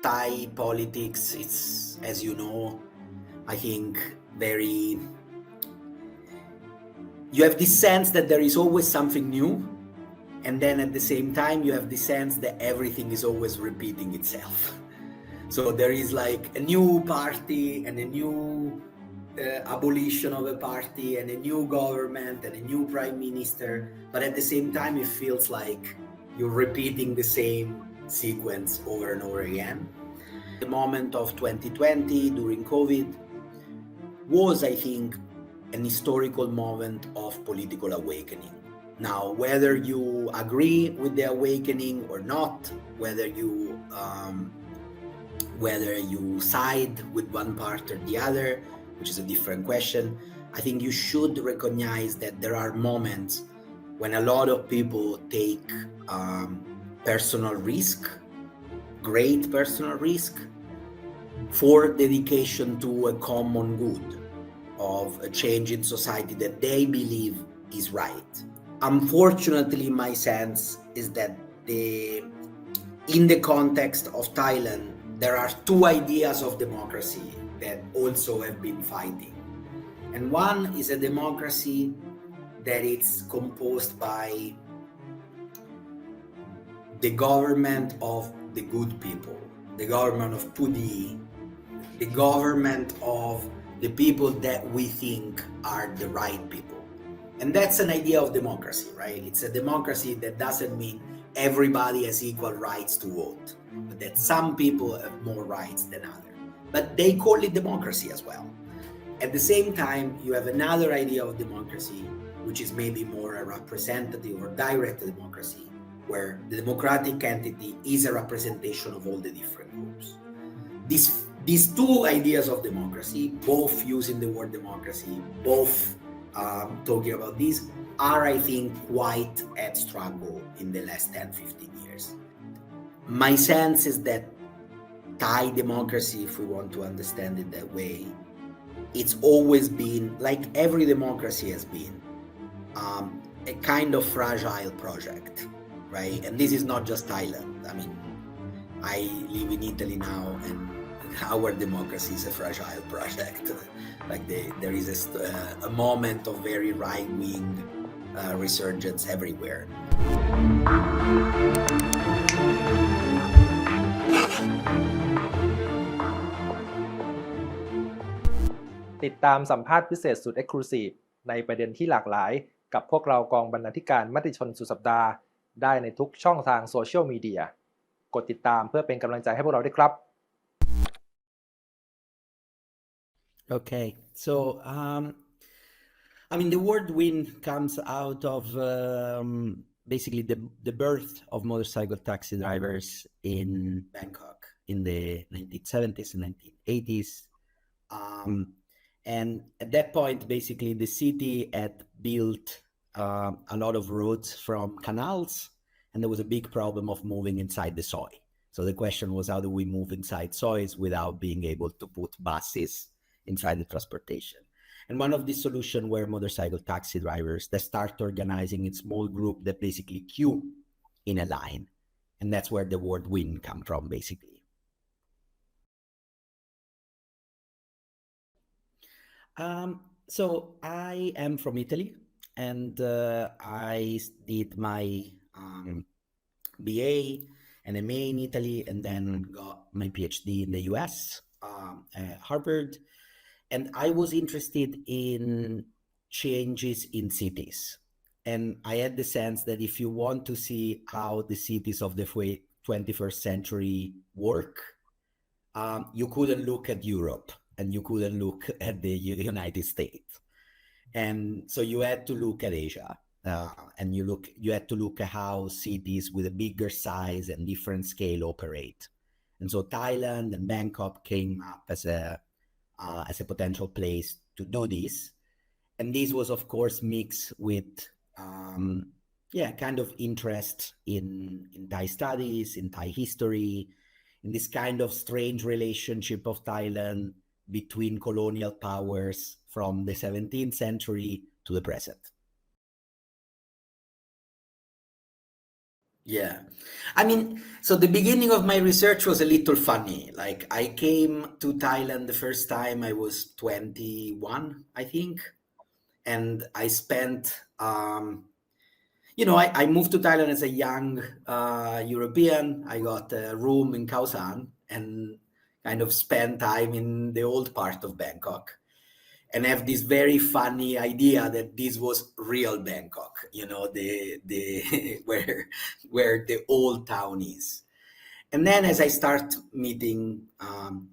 Thai politics, it's, as you know, I think very, you have this sense that there is always something new, and then at the same time you have the sense that everything is always repeating itself. So there is like a new party and a new abolition of a party and a new government and a new prime minister, but at the same time it feels like you're repeating the same sequence over and over again. The moment of 2020 during COVID was, I think, an historical moment of political awakening. Now, whether you agree with the awakening or not, whether you side with one part or the other, which is a different question, I think you should recognize that there are moments when a lot of people take personal risk, great personal risk, for dedication to a common good of a change in society that they believe is right. Unfortunately, my sense is that in the context of Thailand, there are two ideas of democracy that also have been fighting. And one is a democracy that is composed by the government of the good people, the government of Pudi, the government of the people that we think are the right people. And that's an idea of democracy, right? It's a democracy that doesn't mean everybody has equal rights to vote, but that some people have more rights than others. But they call it democracy as well. At the same time, you have another idea of democracy, which is maybe more a representative or direct democracy, where the democratic entity is a representation of all the different groups. These two ideas of democracy, both using the word democracy, both talking about this, are, I think, quite at struggle in the last 10, 15 years. My sense is that Thai democracy, if we want to understand it that way, it's always been, like every democracy has been, a kind of fragile project, right? And this is not just Thailand. I mean, I live in Italy now, and our democracy is a fragile project. Like there is a moment of very right-wing resurgence everywhere. ติดตามสัมภาษณ์พิเศษสุด Exclusive ในประเด็นที่หลากหลายกับพวกเรากองบรรณาธิการมติชนสุดสัปดาห์ได้ในทุกช่องทางโซเชียลมีเดียกดติดตามเพื่อเป็นกำลังใจให้พวกเราด้วยครับ Okay, so I mean, the word win comes out of basically the birth of motorcycle taxi drivers in Bangkok in the 1970s and 1980s. And at that point, basically, the city had built a lot of roads from canals, and there was a big problem of moving inside the soil. So the question was, how do we move inside soils without being able to put buses inside the transportation? And one of the solutions were motorcycle taxi drivers that start organizing in small group that basically queue in a line. And that's where the word win come from, basically. So I am from Italy, and I did my BA and MA in Italy, and then got my PhD in the US at Harvard. And I was interested in changes in cities. And I had the sense that if you want to see how the cities of the 21st century work, you couldn't look at Europe and you couldn't look at the United States. And so you had to look at Asia. And you had to look at how cities with a bigger size and different scale operate. And so Thailand and Bangkok came up as a potential place to do this. And this was, of course, mixed with, kind of interest in Thai studies, in Thai history, in this kind of strange relationship of Thailand between colonial powers from the 17th century to the present. Yeah. I mean, so the beginning of my research was a little funny. Like, I came to Thailand the first time I was 21, I think. And I spent, I moved to Thailand as a young European. I got a room in Khao San and kind of spent time in the old part of Bangkok, and have this very funny idea that this was real Bangkok, the where the old town is. And then as I start meeting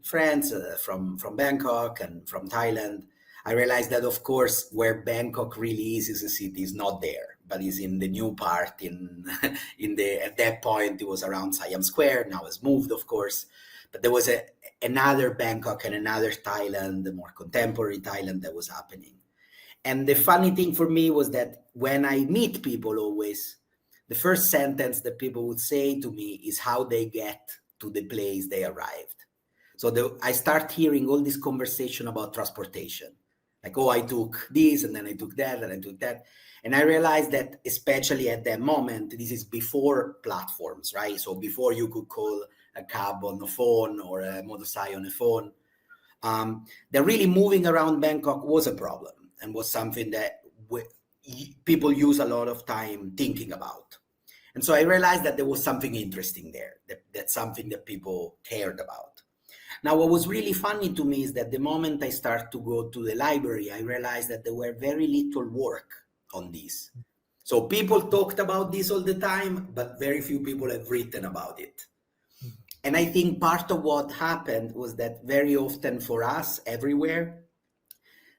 friends from Bangkok and from Thailand, I realized that of course where Bangkok really is a city is not there, but is in the new part in in the at that point it was around Siam Square. Now it's moved, of course, but there was another Bangkok and another Thailand, the more contemporary Thailand that was happening. And the funny thing for me was that when I meet people, always the first sentence that people would say to me is how they get to the place they arrived. So I start hearing all this conversation about transportation. Like, oh, I took this and then I took that and I took that. And I realized that especially at that moment, this is before platforms, right? So before you could call a cab on the phone or a motorcycle on the phone, that really moving around Bangkok was a problem and was something that people use a lot of time thinking about. And so I realized that there was something interesting there, that's something that people cared about. Now, what was really funny to me is that the moment I start to go to the library, I realized that there were very little work on this. So people talked about this all the time, but very few people have written about it. And I think part of what happened was that very often for us everywhere,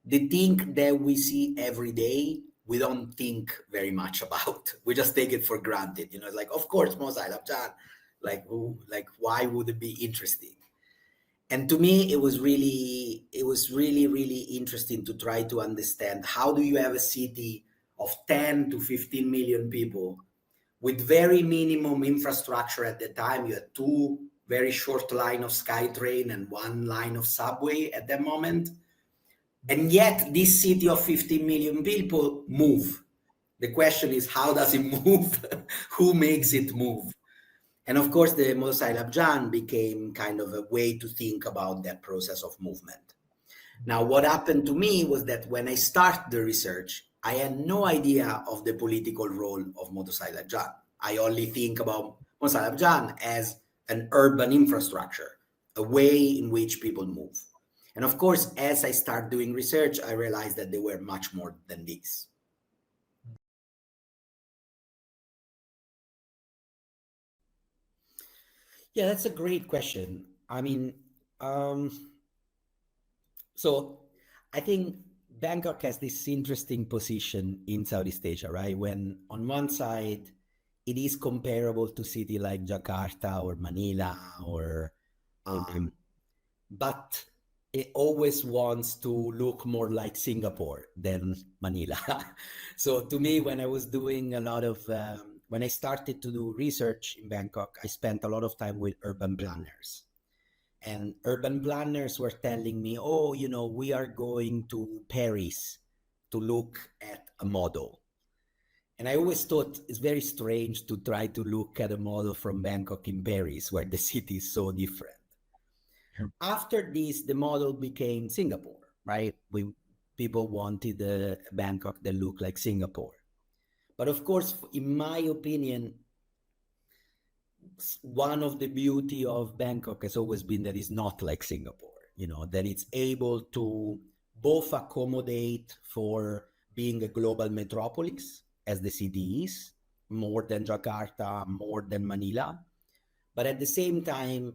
the thing that we see every day, we don't think very much about. We just take it for granted. It's like, of course, Mo Sai Labjan, why would it be interesting? And to me, it was really, really interesting to try to understand how do you have a city of 10 to 15 million people with very minimum infrastructure at the time. You had two very short line of SkyTrain and one line of subway at that moment. And yet this city of 15 million people move. The question is, how does it move? Who makes it move? And of course, the Mo Sai Labjan became kind of a way to think about that process of movement. Now, what happened to me was that when I started the research, I had no idea of the political role of Mo Sai Labjan. I only think about Mo Sai Labjan as an urban infrastructure, a way in which people move. And of course, as I start doing research, I realized that they were much more than this. Yeah, that's a great question. I mean, so I think Bangkok has this interesting position in Southeast Asia, right? When on one side, it is comparable to city like Jakarta or Manila but it always wants to look more like Singapore than Manila. So to me, when I was doing a lot of, when I started to do research in Bangkok, I spent a lot of time with urban planners. And urban planners were telling me, oh, we are going to Paris to look at a model. And I always thought it's very strange to try to look at a model from Bangkok in Paris, where the city is so different. After this, the model became Singapore, right? People wanted a Bangkok that looked like Singapore. But of course, in my opinion, one of the beauty of Bangkok has always been that it's not like Singapore, that it's able to both accommodate for being a global metropolis, as the city is, more than Jakarta, more than Manila. But at the same time,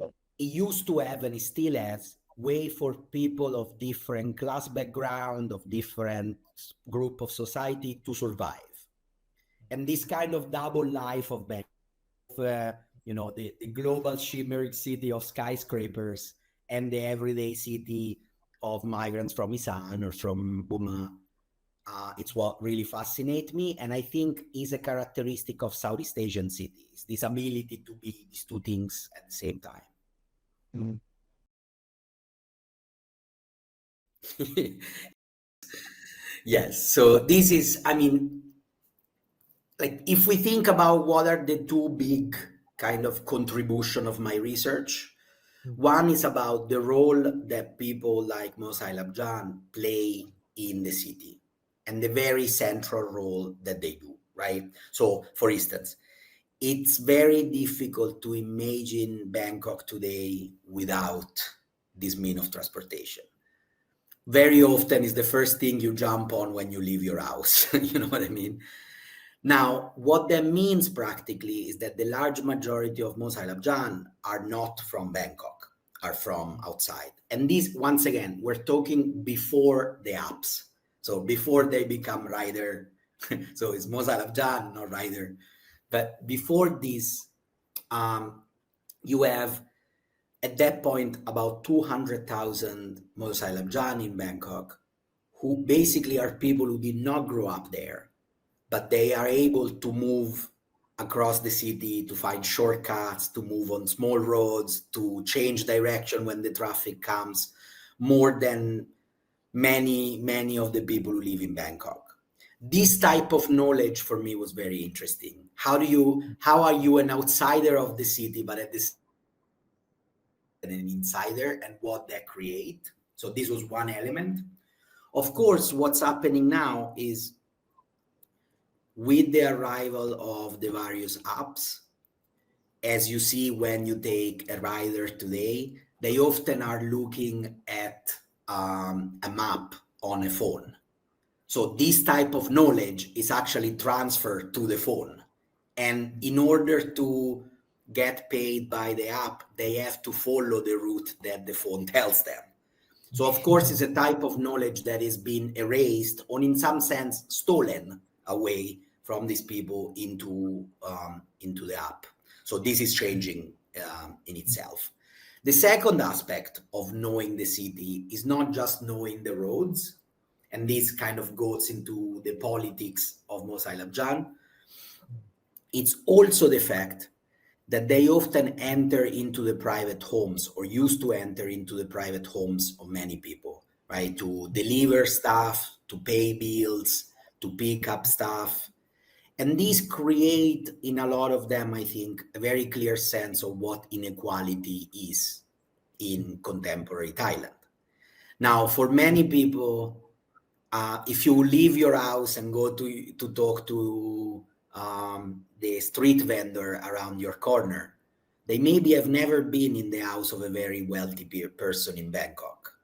it used to have and it still has way for people of different class background, of different group of society to survive. And this kind of double life of Bangkok, the global shimmering city of skyscrapers and the everyday city of migrants from Isan or from Buma, it's what really fascinates me, and I think is a characteristic of Southeast Asian cities, this ability to be these two things at the same time. Yes, so this is, I mean, like if we think about what are the two big kind of contribution of my research, one is about the role that people like Mosai Labjan play in the city and the very central role that they do, right? So, for instance, it's very difficult to imagine Bangkok today without this mean of transportation. Very often is the first thing you jump on when you leave your house. You know what I mean? Now, what that means practically is that the large majority of Mosai Labjan are not from Bangkok, are from outside. And this, once again, we're talking before the apps. So before they become rider, so it's Mosai Labjan, not rider. But before this, you have at that point about 200,000 Mosai Labjan in Bangkok, who basically are people who did not grow up there, but they are able to move across the city, to find shortcuts, to move on small roads, to change direction when the traffic comes, more than many of the people who live in Bangkok. This type of knowledge for me was very interesting. How are you an outsider of the city, but at this an insider, and what that create? So this was one element. Of course, what's happening now is with the arrival of the various apps, as you see when you take a rider today, they often are looking at a map on a phone. So this type of knowledge is actually transferred to the phone. And in order to get paid by the app, they have to follow the route that the phone tells them. So of course, it's a type of knowledge that is being erased, or in some sense stolen away from these people into the app. So this is changing in itself. The second aspect of knowing the city is not just knowing the roads, and this kind of goes into the politics of Mosai Labjan. It's also the fact that they often enter into the private homes, or used to enter into the private homes of many people, right? To deliver stuff, to pay bills, to pick up stuff. And these create, in a lot of them, I think, a very clear sense of what inequality is in contemporary Thailand. Now, for many people, if you leave your house and go to talk to the street vendor around your corner, they maybe have never been in the house of a very wealthy person in Bangkok.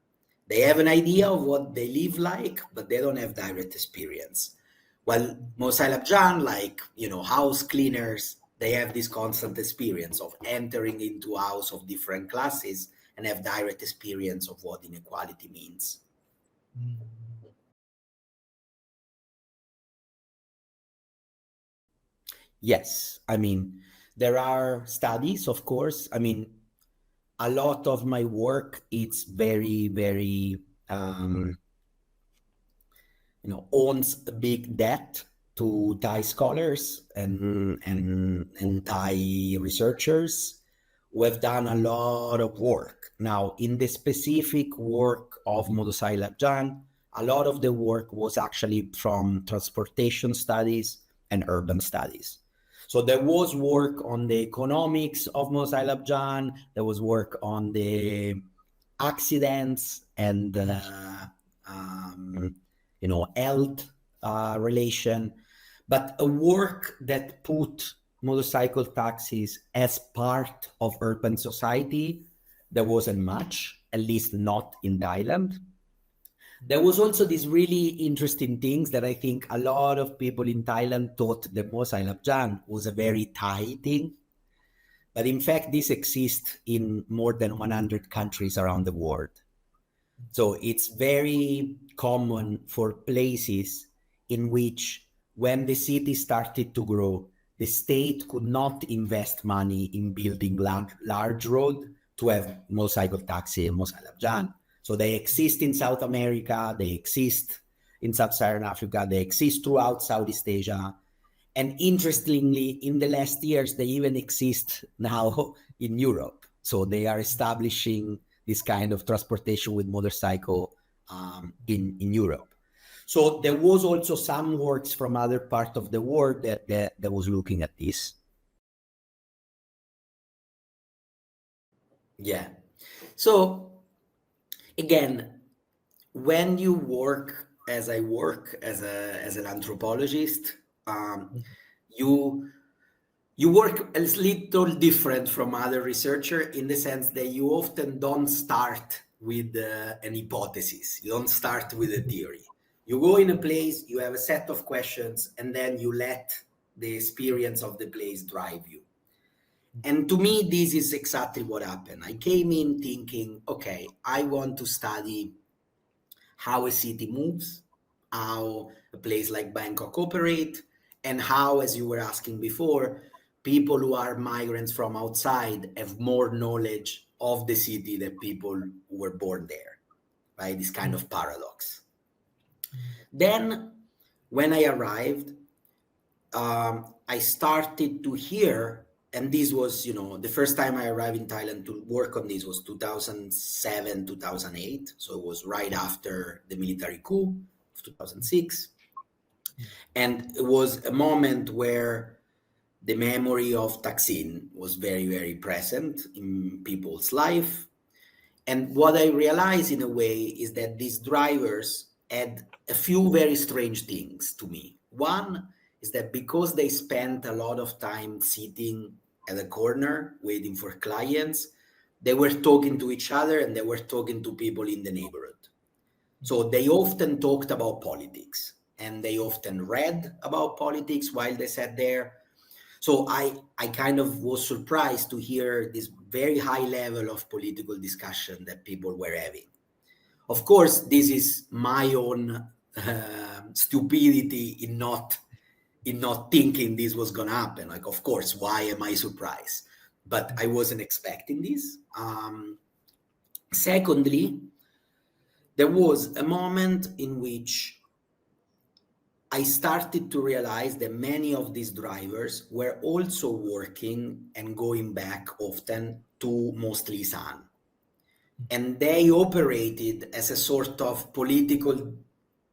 They have an idea of what they live like, but they don't have direct experience. While Mosai Labjan, like, house cleaners, they have this constant experience of entering into a house of different classes and have direct experience of what inequality means. Yes, I mean, there are studies, of course. I mean, a lot of my work, it's very, very, owns a big debt to Thai scholars and Thai researchers who have done a lot of work. Now, in the specific work of Mosai Labjan, a lot of the work was actually from transportation studies and urban studies. So there was work on the economics of Mosai Labjan, there was work on the accidents and health relation, but a work that put motorcycle taxis as part of urban society, there wasn't much, at least not in Thailand. There was also these really interesting things that I think a lot of people in Thailand thought that Mosai Labjan was a very Thai thing. But in fact, this exists in more than 100 countries around the world. So it's very common for places in which, when the city started to grow, the state could not invest money in building large road to have motorcycle taxi and Mosai Labjan. So they exist in South America, they exist in Sub-Saharan Africa, they exist throughout Southeast Asia. And interestingly, in the last years, they even exist now in Europe. So they are establishing this kind of transportation with motorcycle in Europe. So there was also some works from other part of the world that was looking at this. Yeah. So again, when you work as I work as an anthropologist, you work a little different from other researcher in the sense that you often don't start with an hypothesis. You don't start with a theory. You go in a place, you have a set of questions, and then you let the experience of the place drive you. And to me, this is exactly what happened. I came in thinking, okay, I want to study how a city moves, how a place like Bangkok operate, and how, as you were asking before, people who are migrants from outside have more knowledge of the city than people who were born there, right? This kind of paradox. Then, when I arrived, I started to hear, and this was, the first time I arrived in Thailand to work on this was 2007, 2008. So it was right after the military coup of 2006. And it was a moment where the memory of Thaksin was very, very present in people's life. And what I realized in a way is that these drivers had a few very strange things to me. One is that because they spent a lot of time sitting at a corner waiting for clients, they were talking to each other and they were talking to people in the neighborhood. So they often talked about politics and they often read about politics while they sat there. So I kind of was surprised to hear this very high level of political discussion that people were having. Of course, this is my own stupidity in not thinking this was going to happen. Like, of course, why am I surprised? But I wasn't expecting this. Secondly, there was a moment in which I started to realize that many of these drivers were also working and going back often to mostly Isan. And they operated as a sort of political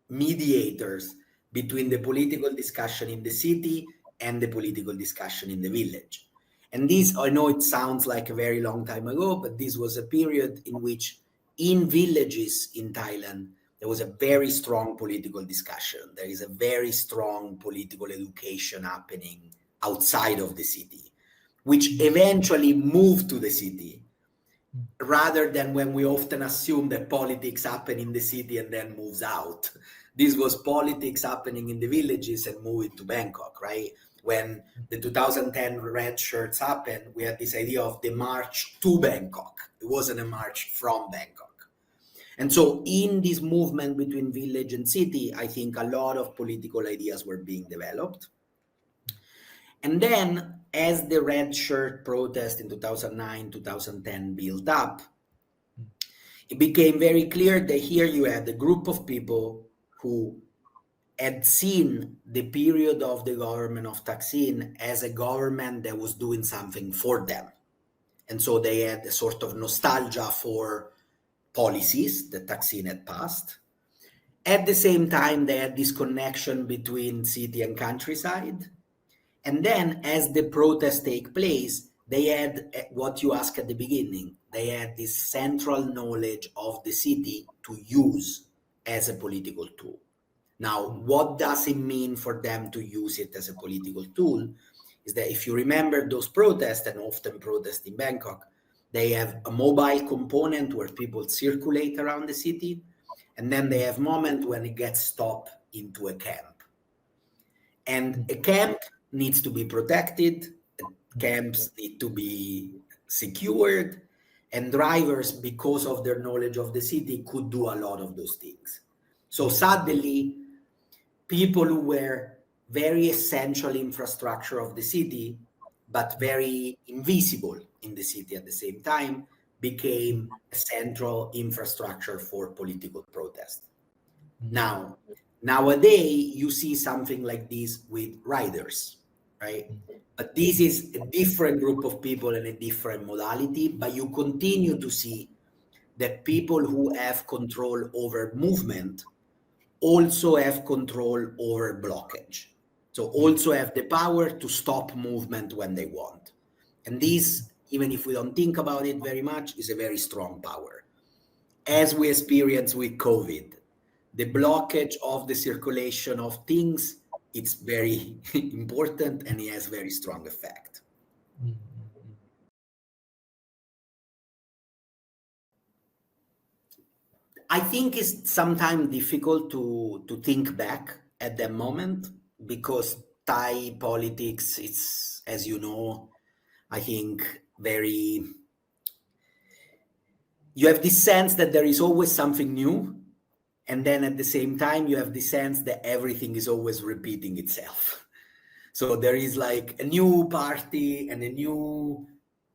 mediators between the political discussion in the city and the political discussion in the village. And this, I know it sounds like a very long time ago, but this was a period in which in villages in Thailand, there was a very strong political discussion. There is a very strong political education happening outside of the city, which eventually moved to the city, rather than when we often assume that politics happen in the city and then moves out. This was politics happening in the villages and moving to Bangkok, right? When the 2010 red shirts happened, we had this idea of the march to Bangkok. It wasn't a march from Bangkok. And so in this movement between village and city, I think a lot of political ideas were being developed. And then as the red shirt protest in 2009, 2010 built up, it became very clear that here you had a group of people who had seen the period of the government of Thaksin as a government that was doing something for them. And so they had a sort of nostalgia for policies that Thaksin had passed. At the same time, they had this connection between city and countryside. And then as the protests take place, they had what you asked at the beginning. They had this central knowledge of the city to use as a political tool. Now, what does it mean for them to use it as a political tool? Is that if you remember those protests, and often protests in Bangkok, they have a mobile component where people circulate around the city, and then they have moments when it gets stopped into a camp. And a camp needs to be protected, camps need to be secured, and drivers, because of their knowledge of the city, could do a lot of those things. So suddenly, people who were very essential infrastructure of the city, but very invisible in the city at the same time, became a central infrastructure for political protest. Now, nowadays, you see something like this with riders, right? But this is a different group of people and a different modality, but you continue to see that people who have control over movement also have control over blockage. So also have the power to stop movement when they want. And this, even if we don't think about it very much, is a very strong power. As we experience with COVID, the blockage of the circulation of things, it's very important and it has very strong effect. I think it's sometimes difficult to think back at that moment because Thai politics, it's, as you know, I think very, you have this sense that there is always something new. And then at the same time, you have the sense that everything is always repeating itself. So there is like a new party and a new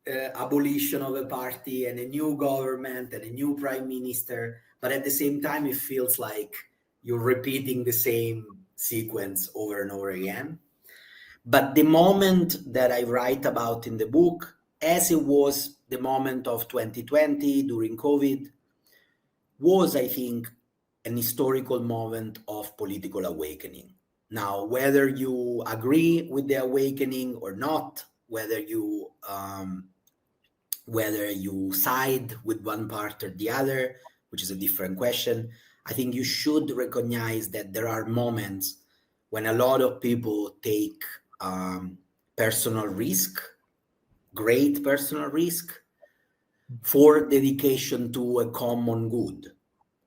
abolition of a party and a new government and a new prime minister. But at the same time, it feels like you're repeating the same sequence over and over again. But the moment that I write about in the book, as it was the moment of 2020 during COVID, was, I think, an historical moment of political awakening. Now, whether you agree with the awakening or not, whether you side with one part or the other, which is a different question, I think you should recognize that there are moments when a lot of people take personal risk, great personal risk, for dedication to a common good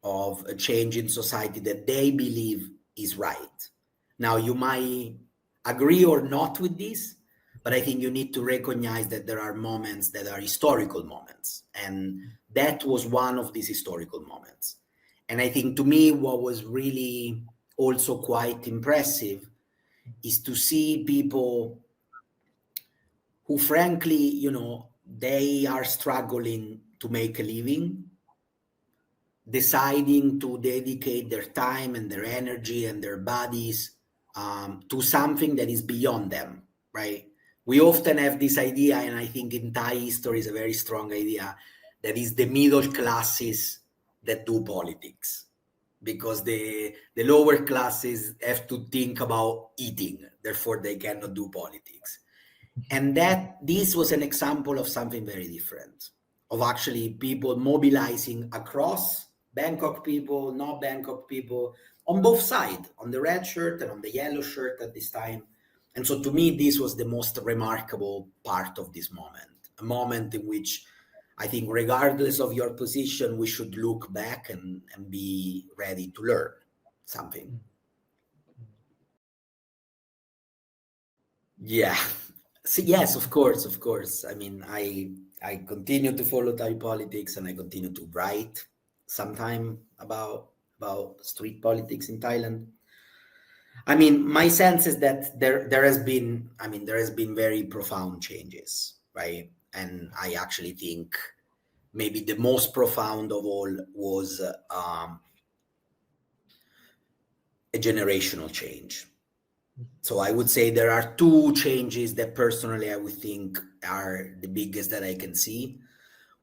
of a change in society that they believe is right. Now, you might agree or not with this, but I think you need to recognize that there are moments that are historical moments. And that was one of these historical moments. And I think to me, what was really also quite impressive is to see people who, frankly, they are struggling to make a living, deciding to dedicate their time and their energy and their bodies to something that is beyond them, right? We often have this idea, and I think in Thai history is a very strong idea, that is the middle classes that do politics, because the lower classes have to think about eating, therefore they cannot do politics. And that this was an example of something very different, of actually people mobilizing across Bangkok people, not Bangkok people, on both sides, on the red shirt and on the yellow shirt at this time. And so to me, this was the most remarkable part of this moment, a moment in which I think regardless of your position, we should look back and be ready to learn something. Yeah. So, yes, of course. I mean, I continue to follow Thai politics and I continue to write sometime about street politics in Thailand. I mean, my sense is that there has been very profound changes, right? And I actually think maybe the most profound of all was a generational change. So I would say there are two changes that personally I would think are the biggest that I can see.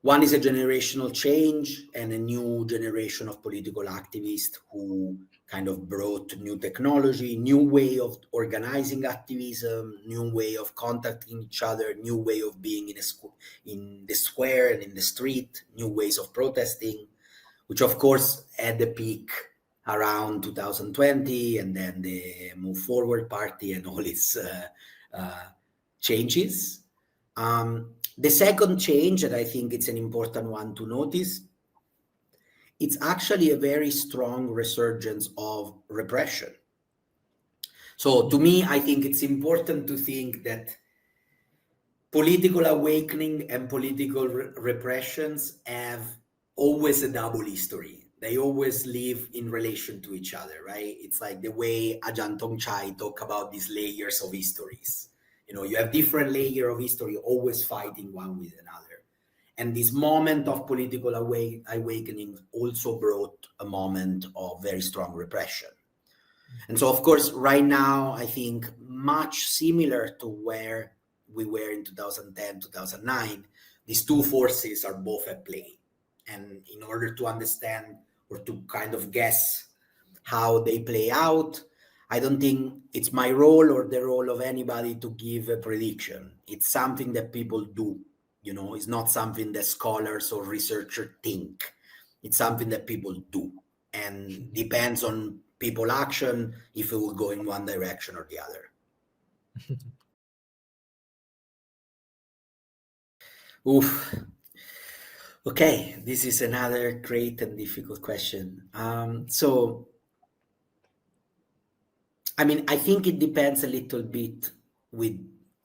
One is a generational change and a new generation of political activists who kind of brought new technology, new way of organizing activism, new way of contacting each other, new way of being in the square and in the street, new ways of protesting, which of course had the peak around 2020, and then the Move Forward Party and all its changes. The second change, that I think it's an important one to notice, it's actually a very strong resurgence of repression. So to me, I think it's important to think that political awakening and political repressions have always a double history. They always live in relation to each other, right? It's like the way Ajahn Tongchai talk about these layers of histories. You have different layers of history always fighting one with another. And this moment of political awakening also brought a moment of very strong repression. And so, of course, right now, I think much similar to where we were in 2010, 2009, these two forces are both at play. And in order to understand or to kind of guess how they play out. I don't think it's my role or the role of anybody to give a prediction. It's something that people do. It's not something that scholars or researchers think. It's something that people do, and depends on people action if it will go in one direction or the other. Oof. Okay, this is another great and difficult question. I think it depends a little bit with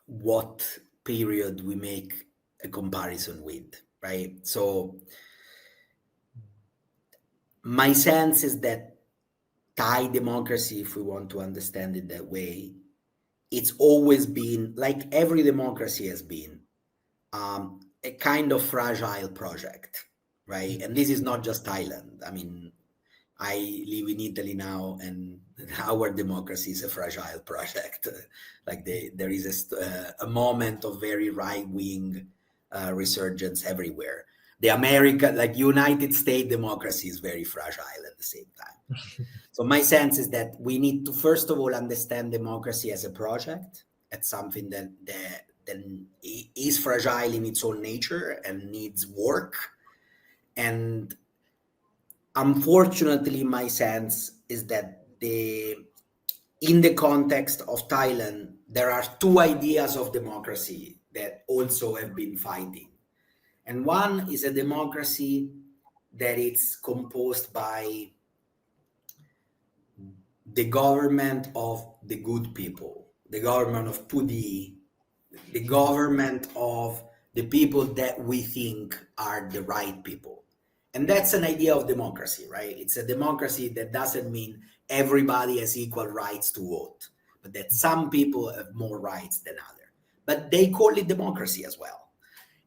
what period we make a comparison with, right? So my sense is that Thai democracy, if we want to understand it that way, it's always been, like every democracy has been, a kind of fragile project, right? And this is not just Thailand. I live in Italy now, and our democracy is a fragile project. There is a moment of very right-wing resurgence everywhere. The United States democracy is very fragile at the same time. So my sense is that we need to, first of all, understand democracy as a project, as something that is fragile in its own nature and needs work. And unfortunately, my sense is that in the context of Thailand, there are two ideas of democracy that also have been fighting. And one is a democracy that is composed by the government of the good people, the government of Pudi, the government of the people that we think are the right people. And that's an idea of democracy, right? It's a democracy that doesn't mean everybody has equal rights to vote, but that some people have more rights than others. But they call it democracy as well.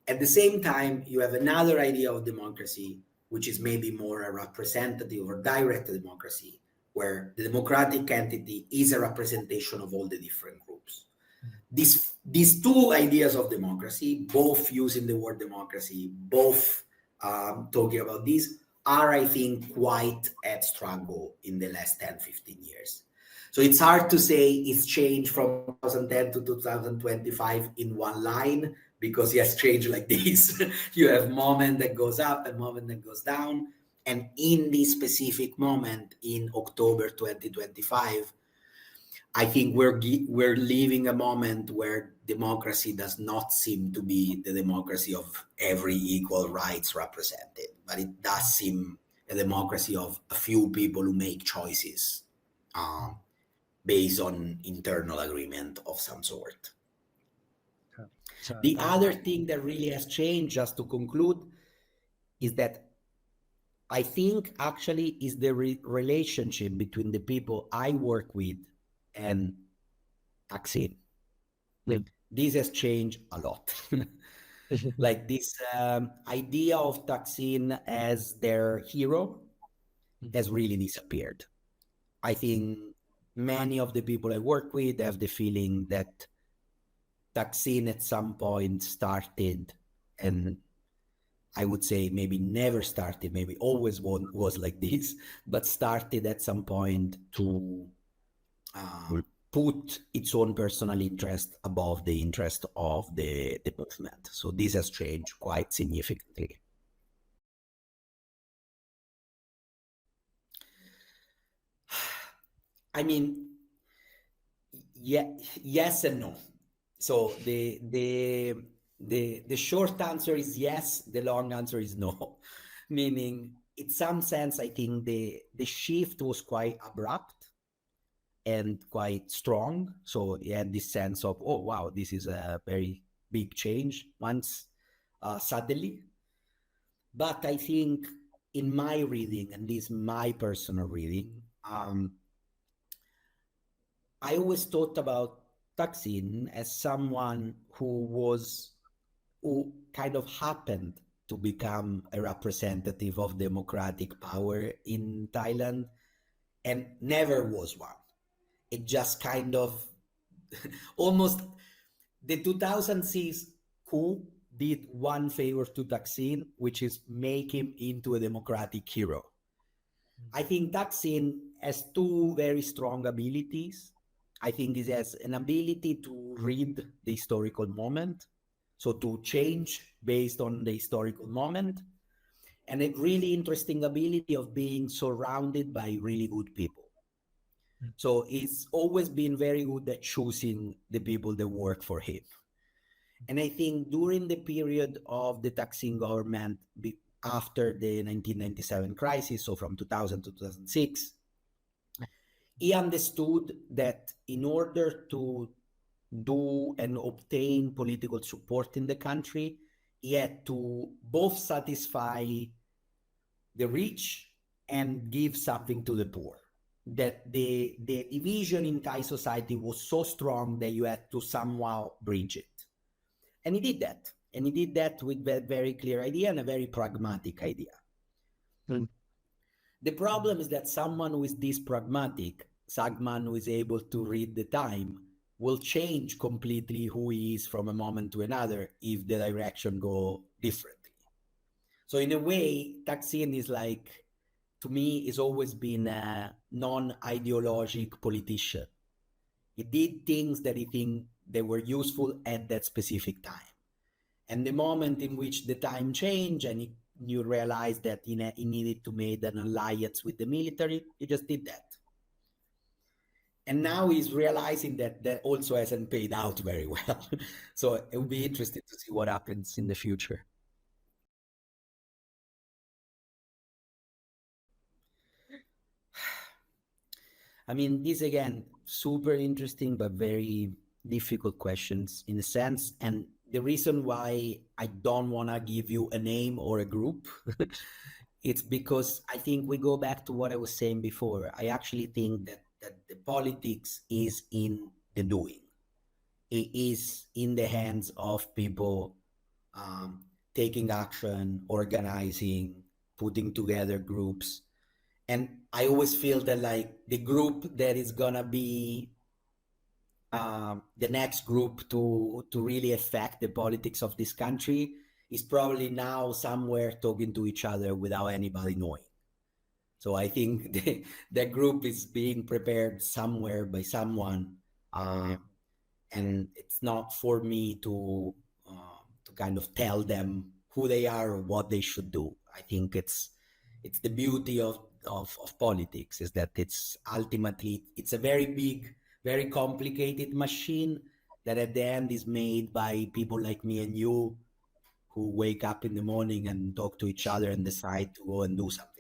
At the same time, you have another idea of democracy, which is maybe more a representative or direct democracy, where the democratic entity is a representation of all the different groups. These two ideas of democracy, both using the word democracy, both talking about this, are, I think, quite at struggle in the last 10, 15 years. So it's hard to say it's changed from 2010 to 2025 in one line, because it has changed like this. You have moment that goes up and moment that goes down. And in this specific moment in October 2025, I think we're living a moment where democracy does not seem to be the democracy of every equal rights represented, but it does seem a democracy of a few people who make choices based on internal agreement of some sort. The other thing that really has changed, just to conclude, is that I think actually is the relationship between the people I work with and Thaksin. This has changed a lot. Like this idea of Thaksin as their hero has really disappeared. I think many of the people I work with have the feeling that Thaksin at some point started, and I would say maybe never started, maybe always was like this, but started at some point to put its own personal interest above the interest of the movement. So this has changed quite significantly. Yes and no. So the short answer is yes, the long answer is no. Meaning, in some sense, I think the shift was quite abrupt and quite strong. So you had this sense of, oh, wow, this is a very big change once suddenly. But I think in my reading, and this is my personal reading, I always thought about Thaksin as someone who kind of happened to become a representative of democratic power in Thailand and never was one. It just kind of almost the 2006 coup did one favor to Thaksin, which is make him into a democratic hero. I think Thaksin has two very strong abilities. I think it has an ability to read the historical moment, so to change based on the historical moment, and a really interesting ability of being surrounded by really good people. So it's always been very good at choosing the people that work for him. And I think during the period of the Taksin government, after the 1997 crisis, so from 2000 to 2006, he understood that in order to do and obtain political support in the country, he had to both satisfy the rich and give something to the poor. That the division in Thai society was so strong that you had to somehow bridge it. And he did that. And he did that with a very clear idea and a very pragmatic idea. The problem is that someone who is this pragmatic, Sagman, who is able to read the time, will change completely who he is from a moment to another if the direction go differently. So in a way, Thaksin is like, to me, has always been a non-ideologic politician. He did things that he think they were useful at that specific time. And the moment in which the time changed and you realize that he needed to make an alliance with the military, he just did that. And now he's realizing that that also hasn't paid out very well. So it will be interesting to see what happens in the future. I mean, these again, super interesting, but very difficult questions in a sense. And the reason why I don't want to give you a name or a group, it's because I think we go back to what I was saying before. I actually think that the politics is in the doing. It is in the hands of people taking action, organizing, putting together groups. And I always feel that like the group that is gonna be the next group to really affect the politics of this country is probably now somewhere talking to each other without anybody knowing. So I think that group is being prepared somewhere by someone, and it's not for me to kind of tell them who they are or what they should do. I think it's the beauty of politics is that it's ultimately it's a very big, very complicated machine that at the end is made by people like me and you who wake up in the morning and talk to each other and decide to go and do something.